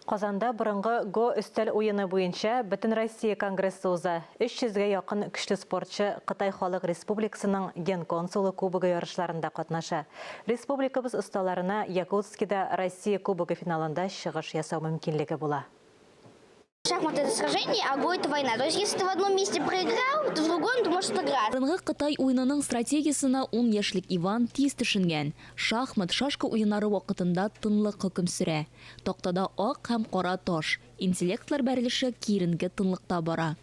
Казанда бұрынғы ГО үстел ойыны бойынша Бүтін Россия конгрессы уза 300-ге якын күчлі спортшы Қытай Халық Республикасының ген консулы кубогы ярышларында катнаша. Республикабыз ұсталарына Якутскида Россия кубогы финалында шығыш ясау мүмкінлігі була. Шахмат — это сражение, а го — это война. То есть, если ты в одном месте проиграл, то в другом ты можешь отыграть. Бұрынғы Қытай ойынының стратегиясына 10 яшьлек Иван тиз түшінген. Шахмат шашка ойынары вақытында тынлық хөкім сүрә. Тоқтада ақ һәм қара таш. Интеллектлар бәреліші кирінгі тынлықта бара.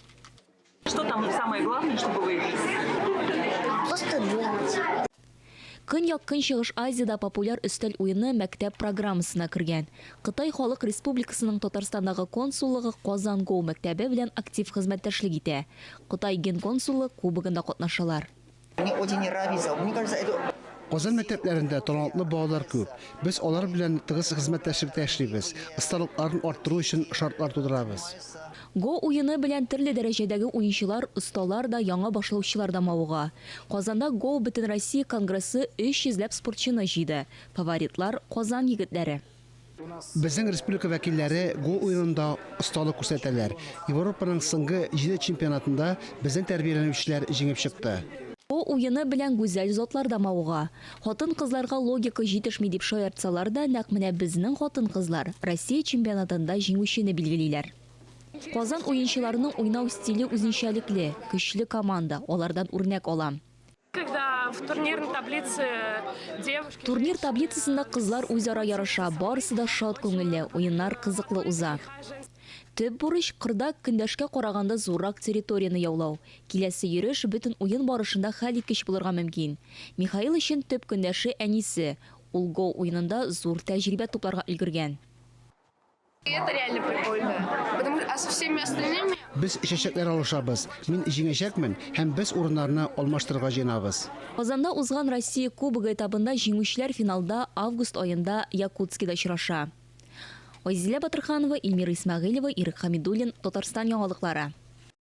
Что там самое главное, чтобы выиграть? Просто думать. Көньяк Көнчыгыш Азияда популяр өстәл ойыны мәктәп программасына кергән. Қытай Халық Республикасының Татарстандағы консуллыгы Казан ГО мәктәбе белән актив хезмәттәшлек итә. Қытай ген консулы кубогында катнашалар. Казан мәктәпләрендә талантлы балалар күп. Без алар белән тыгыз хезмәттәшлектә эшлибез. Осталыкларын арттыру өчен шартлар тудырабыз. ГО ойыны белән төрле дәрәҗәдәге уенчылар, осталар да, яңа башлаучылар да мавыга. Казанда ГО Бүтін Россия конгрессы 300 спортчыны җыйды. Фаворитлар Казан егетләре. Безнең республика вәкилләре ГО ойынында осталык күрсәтәләр. Европаның соңгы 7 чемпионатында безнең тәрбияләнүчеләр җиңеп чыкты. ГО ойыны белән гүзәл затлар да мавыга. Хатын-кызларга логика җитешми дип шаяртсалар да, нәкъ менә безнең хатын-кызлар Россия чемпионатында җиңүчене билгелиләр. Казан уенчыларының уйнау стиле үзенчәлекле, көчле команда, алардан үрнәк алам. Турнир таблицасында кызлар үзара ярыша, барысы да шат күңелле, уеннар кызыклы уза. Төп бурыч кырда көндәшкә караганда зуррак территорияны яулау. Киләсе йөреш бөтен уен барышында хәлиткеч булырга мөмкин. Михаил өчен төп көндәше әнисе. Ул ГО уенында зур тәҗрибә тупларга өлгергән. Это реально прикольно, потому что со всеми остальными... Без чәчәкләр алышабыз. Мин җиңәчәкмен һәм без урыннарны алмаштырырга җыенабыз. Казанда узган Россия кубогы этабында җиңүчеләр финалда август айында Якутскида очраша. Айзилә Батырханова, Эльмира Исмәгыйлова, Ирек Хамидуллин, Татарстан яңалыклары.